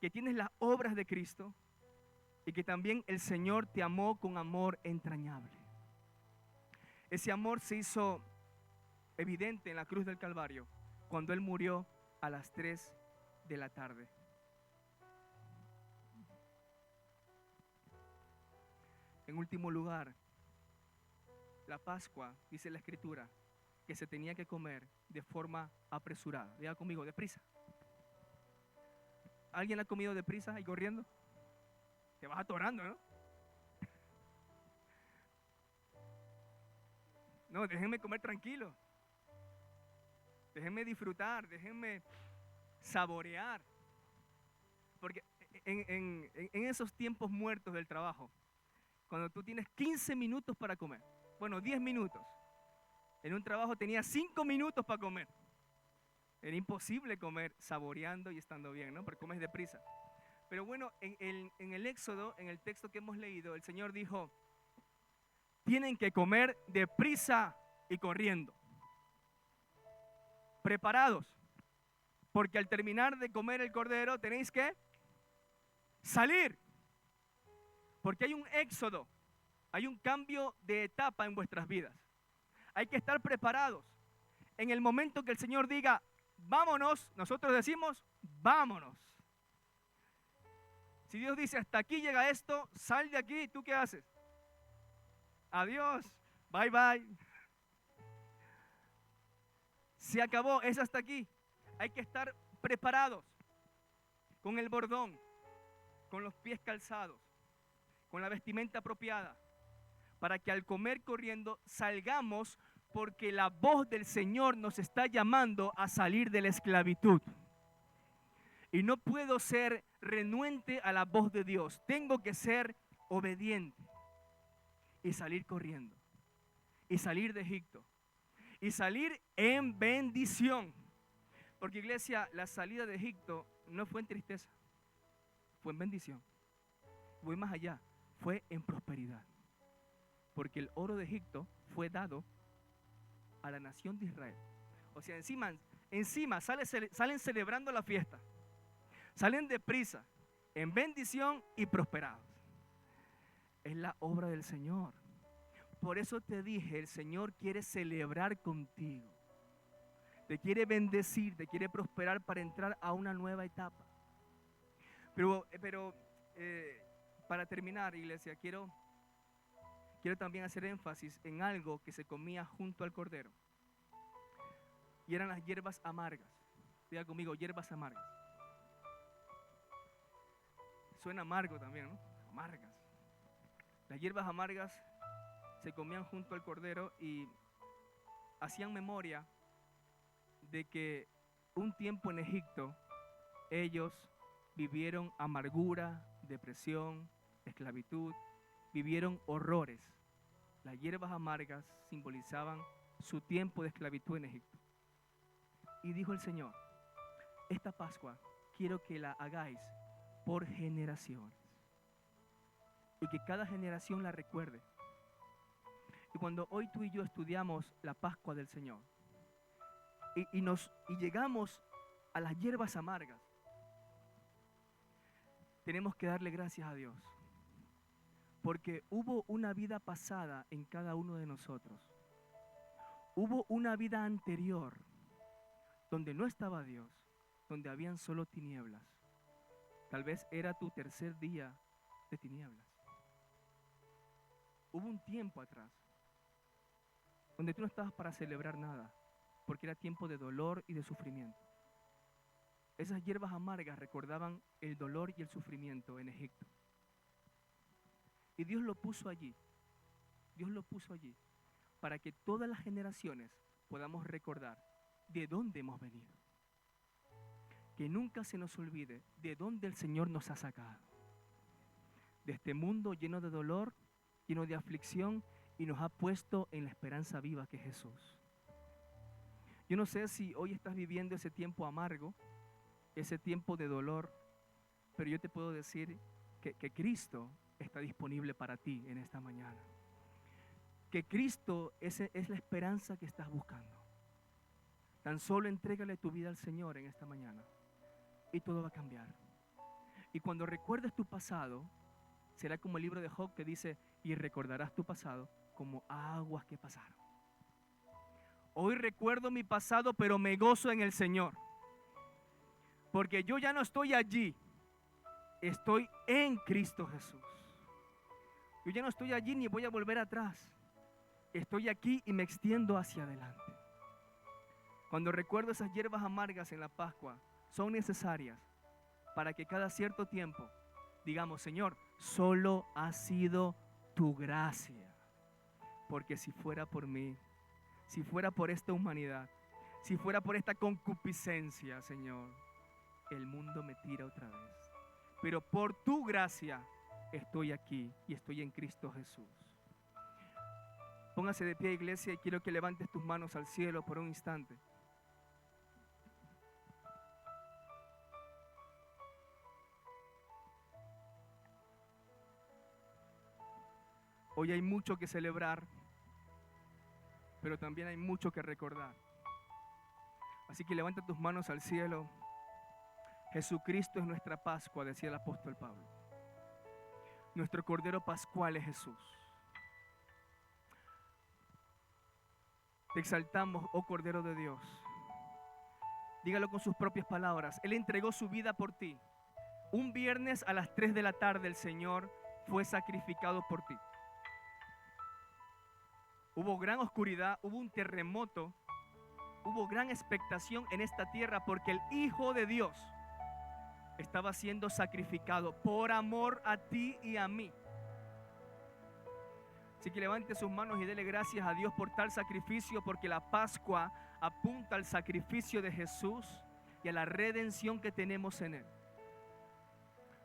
Que tienes las obras de Cristo. Y que también el Señor te amó con amor entrañable. Ese amor se hizo evidente en la cruz del Calvario, cuando Él murió a las 3 de la tarde. En último lugar, la Pascua, dice la Escritura, que se tenía que comer de forma apresurada. Diga conmigo, deprisa. ¿Alguien ha comido deprisa y corriendo? Te vas atorando, ¿no? No, déjenme comer tranquilo. Déjenme disfrutar, déjenme saborear. Porque en esos tiempos muertos del trabajo, cuando tú tienes 15 minutos para comer, bueno, 10 minutos. En un trabajo tenía 5 minutos para comer. Era imposible comer saboreando y estando bien, ¿no? Porque comes deprisa. Pero bueno, en el Éxodo, en el texto que hemos leído, el Señor dijo, tienen que comer deprisa y corriendo. Preparados. Porque al terminar de comer el cordero tenéis que salir. Porque hay un éxodo. Hay un cambio de etapa en vuestras vidas. Hay que estar preparados. En el momento que el Señor diga, vámonos, nosotros decimos, vámonos. Si Dios dice, hasta aquí llega esto, sal de aquí, ¿tú qué haces? Adiós, bye bye. Se acabó, es hasta aquí. Hay que estar preparados, con el bordón, con los pies calzados, con la vestimenta apropiada, para que al comer corriendo salgamos, porque la voz del Señor nos está llamando a salir de la esclavitud. Y no puedo ser renuente a la voz de Dios. Tengo que ser obediente y salir corriendo. Y salir de Egipto. Y salir en bendición. Porque, iglesia, la salida de Egipto no fue en tristeza. Fue en bendición. Voy más allá. Fue en prosperidad. Porque el oro de Egipto fue dado a la nación de Israel. O sea, encima salen celebrando la fiesta. Salen deprisa, en bendición y prosperados. Es la obra del Señor. Por eso te dije, el Señor quiere celebrar contigo. Te quiere bendecir, te quiere prosperar para entrar a una nueva etapa. Pero para terminar, iglesia, quiero también hacer énfasis en algo que se comía junto al cordero. Y eran las hierbas amargas. Diga conmigo, hierbas amargas. Suena amargo también, ¿no? Amargas. Las hierbas amargas se comían junto al cordero y hacían memoria de que un tiempo en Egipto ellos vivieron amargura, depresión, esclavitud, vivieron horrores. Las hierbas amargas simbolizaban su tiempo de esclavitud en Egipto. Y dijo el Señor, esta Pascua quiero que la hagáis por generaciones. Y que cada generación la recuerde. Y cuando hoy tú y yo estudiamos la Pascua del Señor y llegamos a las hierbas amargas, tenemos que darle gracias a Dios. Porque hubo una vida pasada en cada uno de nosotros. Hubo una vida anterior donde no estaba Dios, donde habían solo tinieblas. Tal vez era tu tercer día de tinieblas. Hubo un tiempo atrás donde tú no estabas para celebrar nada, porque era tiempo de dolor y de sufrimiento. Esas hierbas amargas recordaban el dolor y el sufrimiento en Egipto. Y Dios lo puso allí. Dios lo puso allí para que todas las generaciones podamos recordar de dónde hemos venido. Que nunca se nos olvide de dónde el Señor nos ha sacado. De este mundo lleno de dolor, lleno de aflicción, y nos ha puesto en la esperanza viva que es Jesús. Yo no sé si hoy estás viviendo ese tiempo amargo, ese tiempo de dolor, pero yo te puedo decir que Cristo está disponible para ti en esta mañana. Que Cristo es la esperanza que estás buscando. Tan solo entrégale tu vida al Señor en esta mañana y todo va a cambiar. Y cuando recuerdes tu pasado, será como el libro de Job que dice, y recordarás tu pasado como aguas que pasaron. Hoy recuerdo mi pasado, pero me gozo en el Señor. Porque yo ya no estoy allí, estoy en Cristo Jesús. Yo ya no estoy allí ni voy a volver atrás. Estoy aquí y me extiendo hacia adelante. Cuando recuerdo esas hierbas amargas en la Pascua, son necesarias para que cada cierto tiempo digamos, Señor, solo ha sido tu gracia. Porque si fuera por mí, si fuera por esta humanidad, si fuera por esta concupiscencia, Señor, el mundo me tira otra vez. Pero por tu gracia estoy aquí y estoy en Cristo Jesús. Póngase de pie, iglesia, y quiero que levantes tus manos al cielo por un instante. Hoy hay mucho que celebrar, pero también hay mucho que recordar. Así que levanta tus manos al cielo. Jesucristo es nuestra Pascua, decía el apóstol Pablo. Nuestro Cordero Pascual es Jesús. Te exaltamos, oh Cordero de Dios. Dígalo con sus propias palabras. Él entregó su vida por ti. Un viernes a las 3 de la tarde el Señor fue sacrificado por ti. Hubo gran oscuridad, hubo un terremoto, hubo gran expectación en esta tierra porque el Hijo de Dios estaba siendo sacrificado por amor a ti y a mí. Así que levante sus manos y dele gracias a Dios por tal sacrificio, porque la Pascua apunta al sacrificio de Jesús y a la redención que tenemos en Él.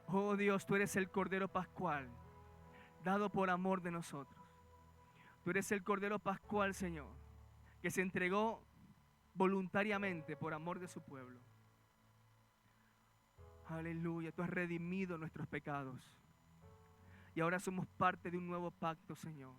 Oh Dios, tú eres el Cordero Pascual, dado por amor de nosotros. Tú eres el Cordero Pascual, Señor, que se entregó voluntariamente por amor de su pueblo. Aleluya, tú has redimido nuestros pecados. Y ahora somos parte de un nuevo pacto, Señor.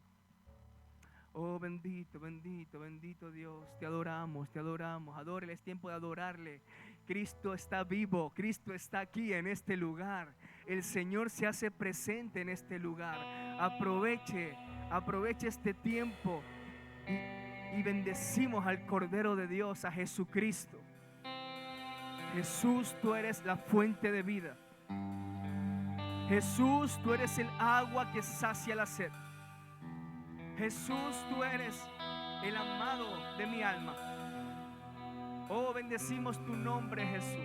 Oh, bendito, bendito, bendito Dios. Te adoramos, te adoramos. Adórele, es tiempo de adorarle. Cristo está vivo, Cristo está aquí en este lugar. El Señor se hace presente en este lugar. Aproveche este tiempo y bendecimos al Cordero de Dios, a Jesucristo. Jesús, tú eres la fuente de vida. Jesús, tú eres el agua que sacia la sed. Jesús, tú eres el amado de mi alma. Oh, bendecimos tu nombre, Jesús.